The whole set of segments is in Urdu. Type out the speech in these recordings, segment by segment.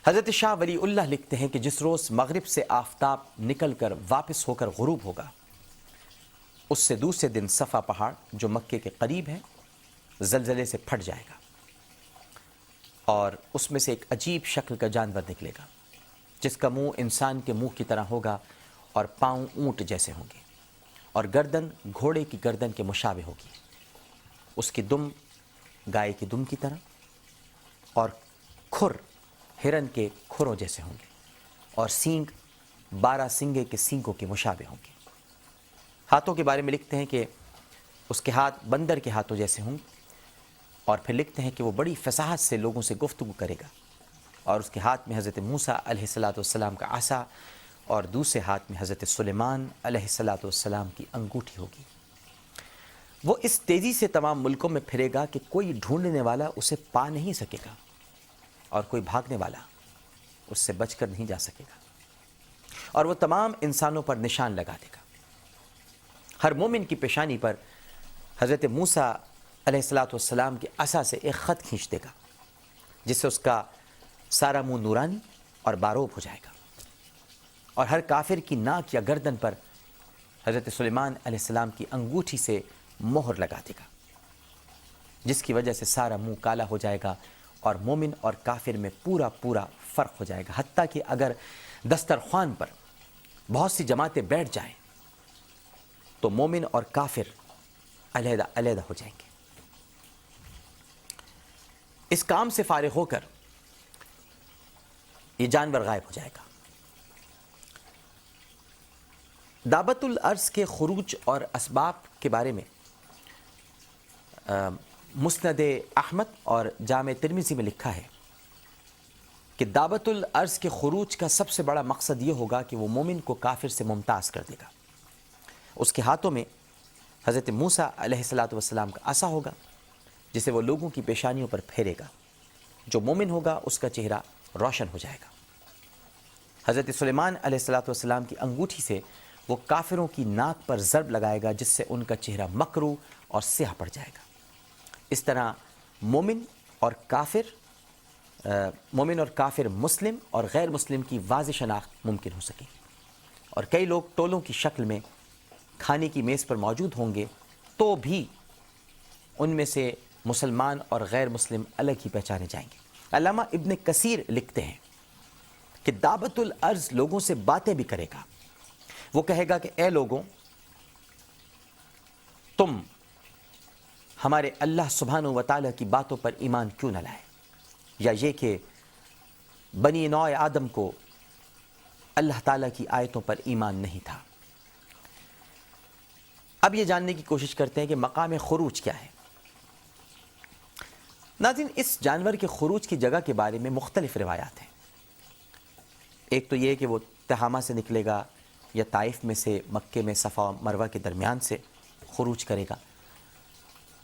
حضرت شاہ ولی اللہ لکھتے ہیں کہ جس روز مغرب سے آفتاب نکل کر واپس ہو کر غروب ہوگا، اس سے دوسرے دن صفا پہاڑ جو مکے کے قریب ہے زلزلے سے پھٹ جائے گا، اور اس میں سے ایک عجیب شکل کا جانور نکلے گا جس کا منہ انسان کے منہ کی طرح ہوگا اور پاؤں اونٹ جیسے ہوں گے، اور گردن گھوڑے کی گردن کے مشابہ ہوگی، اس کی دم گائے کی دم کی طرح، اور کھر ہرن کے کھروں جیسے ہوں گے، اور سینگ 12 سنگے کے سینگوں کے مشابہ ہوں گے۔ ہاتھوں کے بارے میں لکھتے ہیں کہ اس کے ہاتھ بندر کے ہاتھوں جیسے ہوں گے، اور پھر لکھتے ہیں کہ وہ بڑی فصاحت سے لوگوں سے گفتگو کرے گا، اور اس کے ہاتھ میں حضرت موسیٰ علیہ السلام کا عصا اور دوسرے ہاتھ میں حضرت سلیمان علیہ السلام کی انگوٹھی ہوگی۔ وہ اس تیزی سے تمام ملکوں میں پھرے گا کہ کوئی ڈھونڈنے والا اسے پا نہیں سکے گا، اور کوئی بھاگنے والا اس سے بچ کر نہیں جا سکے گا، اور وہ تمام انسانوں پر نشان لگا دے گا۔ ہر مومن کی پیشانی پر حضرت موسیٰ علیہ السلام کے عصا سے ایک خط کھینچ دے گا، جس سے اس کا سارا منہ نورانی اور باروب ہو جائے گا، اور ہر کافر کی ناک یا گردن پر حضرت سلیمان علیہ السلام کی انگوٹھی سے مہر لگا دے گا، جس کی وجہ سے سارا منہ کالا ہو جائے گا، اور مومن اور کافر میں پورا فرق ہو جائے گا، حتیٰ کہ اگر دسترخوان پر بہت سی جماعتیں بیٹھ جائیں تو مومن اور کافر علیحدہ علیحدہ ہو جائیں گے۔ اس کام سے فارغ ہو کر یہ جانور غائب ہو جائے گا۔ دابت الارض کے خروج اور اسباب کے بارے میں مسند احمد اور جامع ترمذی میں لکھا ہے کہ دعوت الارض کے خروج کا سب سے بڑا مقصد یہ ہوگا کہ وہ مومن کو کافر سے ممتاز کر دے گا۔ اس کے ہاتھوں میں حضرت موسیٰ علیہ السلام کا عصا ہوگا، جسے وہ لوگوں کی پیشانیوں پر پھیرے گا۔ جو مومن ہوگا اس کا چہرہ روشن ہو جائے گا۔ حضرت سلیمان علیہ السلام کی انگوٹھی سے وہ کافروں کی ناک پر ضرب لگائے گا، جس سے ان کا چہرہ مکروہ اور سیاہ پڑ جائے گا۔ اس طرح مومن اور کافر، مسلم اور غیر مسلم کی واضح شناخت ممکن ہو سکے، اور کئی لوگ ٹولوں کی شکل میں کھانے کی میز پر موجود ہوں گے تو بھی ان میں سے مسلمان اور غیر مسلم الگ ہی پہچانے جائیں گے۔ علامہ ابن کثیر لکھتے ہیں کہ دعوت الارض لوگوں سے باتیں بھی کرے گا۔ وہ کہے گا کہ اے لوگوں، تم ہمارے اللہ سبحانہ و تعالیٰ کی باتوں پر ایمان کیوں نہ لائے، یا یہ کہ بنی نوع آدم کو اللہ تعالیٰ کی آیتوں پر ایمان نہیں تھا۔ اب یہ جاننے کی کوشش کرتے ہیں کہ مقام خروج کیا ہے۔ ناظرین، اس جانور کے خروج کی جگہ کے بارے میں مختلف روایات ہیں۔ ایک تو یہ کہ وہ تہامہ سے نکلے گا یا طائف میں سے مکے میں صفا و مروہ کے درمیان سے خروج کرے گا۔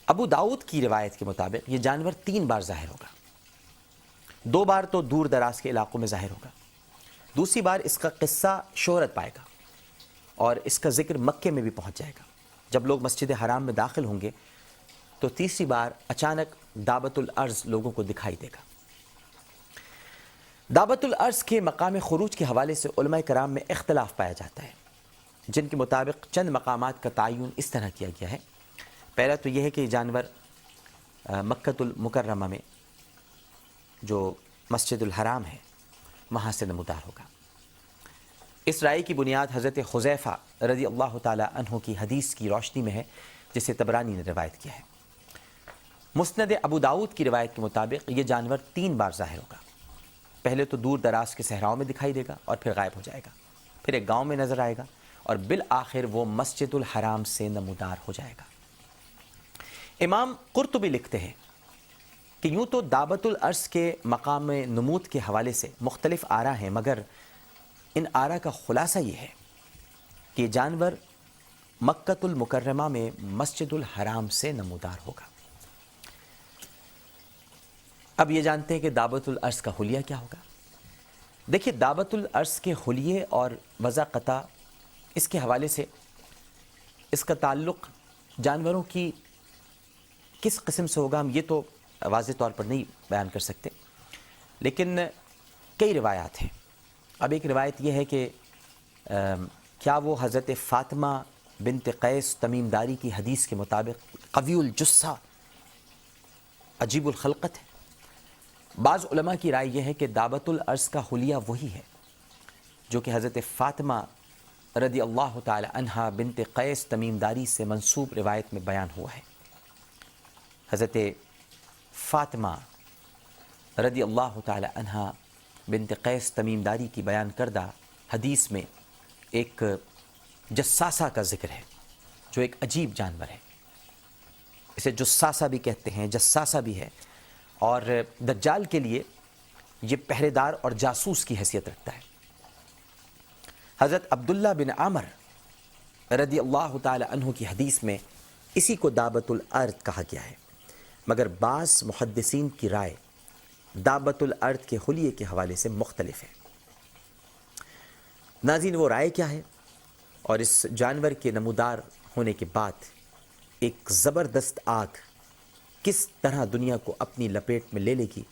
ابو داؤد کی روایت کے مطابق یہ جانور 3 بار ظاہر ہوگا۔ 2 بار تو دور دراز کے علاقوں میں ظاہر ہوگا، دوسری بار اس کا قصہ شہرت پائے گا اور اس کا ذکر مکے میں بھی پہنچ جائے گا جب لوگ مسجد حرام میں داخل ہوں گے، تو تیسری بار اچانک دعوت الارض لوگوں کو دکھائی دے گا۔ دعوت الارض کے مقام خروج کے حوالے سے علماء کرام میں اختلاف پایا جاتا ہے، جن کے مطابق چند مقامات کا تعین اس طرح کیا گیا ہے۔ پہلا تو یہ ہے کہ یہ جانور مکہ المکرمہ میں جو مسجد الحرام ہے وہاں سے نمودار ہوگا۔ اس رائے کی بنیاد حضرت حذیفہ رضی اللہ تعالی عنہ کی حدیث کی روشنی میں ہے، جسے طبرانی نے روایت کیا ہے۔ مسند ابو داؤد کی روایت کے مطابق یہ جانور 3 بار ظاہر ہوگا۔ پہلے تو دور دراز کے صحراؤں میں دکھائی دے گا اور پھر غائب ہو جائے گا، پھر ایک گاؤں میں نظر آئے گا، اور بالآخر وہ مسجد الحرام سے نمودار ہو جائے گا۔ امام قرطبی لکھتے ہیں کہ یوں تو دعوت الارض کے مقام نمود کے حوالے سے مختلف آراء ہیں، مگر ان آراء کا خلاصہ یہ ہے کہ یہ جانور مکہ المکرمہ میں مسجد الحرام سے نمودار ہوگا۔ اب یہ جانتے ہیں کہ دعوت الارض کا حلیہ کیا ہوگا۔ دیکھیے، دعوت الارض کے حلیے اور وضاقتہ اس کے حوالے سے اس کا تعلق جانوروں کی کس قسم سے ہوگا، ہم یہ تو واضح طور پر نہیں بیان کر سکتے، لیکن کئی روایات ہیں. اب ایک روایت یہ ہے کہ کیا وہ حضرت فاطمہ بنت قیس تمیم داری کی حدیث کے مطابق قوی الجثہ عجیب الخلقت ہے؟ بعض علماء کی رائے یہ ہے کہ دعوت العرض کا حلیہ وہی ہے جو کہ حضرت فاطمہ رضی اللہ تعالی عنہا بنت قیس تمیم داری سے منسوب روایت میں بیان ہوا ہے. حضرت فاطمہ رضی اللہ تعالی عنہا بنت قیس تمیم داری کی بیان کردہ حدیث میں ایک جساسہ کا ذکر ہے جو ایک عجیب جانور ہے. اسے جساسہ بھی کہتے ہیں، جساسہ بھی ہے، اور دجال کے لیے یہ پہرے دار اور جاسوس کی حیثیت رکھتا ہے. حضرت عبداللہ بن عامر رضی اللہ تعالی عنہ کی حدیث میں اسی کو دعوت الارض کہا گیا ہے، مگر بعض محدثین کی رائے دعوت الارض کے حلیے کے حوالے سے مختلف ہے. ناظرین، وہ رائے کیا ہے اور اس جانور کے نمودار ہونے کے بعد ایک زبردست آگ کس طرح دنیا کو اپنی لپیٹ میں لے لے گی،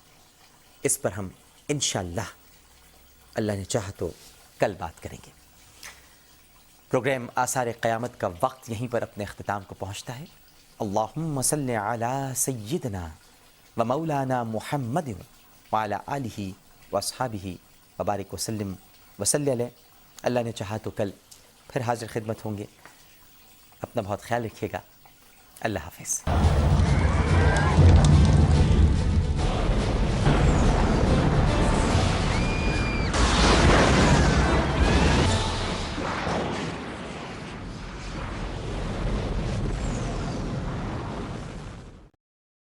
اس پر ہم انشاءاللہ اللہ نے چاہا تو کل بات کریں گے. پروگرام آثار قیامت کا وقت یہیں پر اپنے اختتام کو پہنچتا ہے. اللہم صلی علی سیدنا و مولانا محمد وعلی آلہ و اصحابہ وبارک وسلم وصلی علیہ. اللہ نے چاہا تو کل پھر حاضر خدمت ہوں گے. اپنا بہت خیال رکھیے گا. اللہ حافظ.